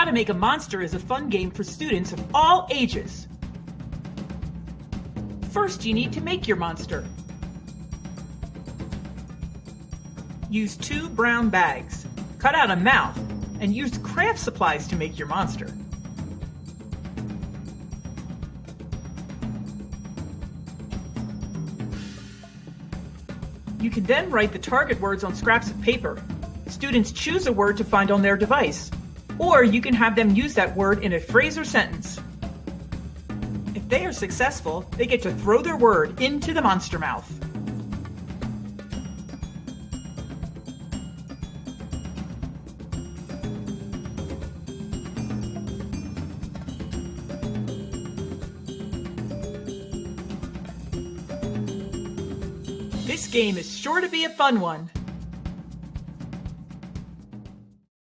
How to Make a Monster is a fun game for students of all ages. First, you need to make your monster. Use 2 brown bags, cut out a mouth, and use craft supplies to make your monster. You can then write the target words on scraps of paper. Students choose a word to find on their device, or you can have them use that word in a phrase or sentence. If they are successful, they get to throw their word into the monster mouth. This game is sure to be a fun one.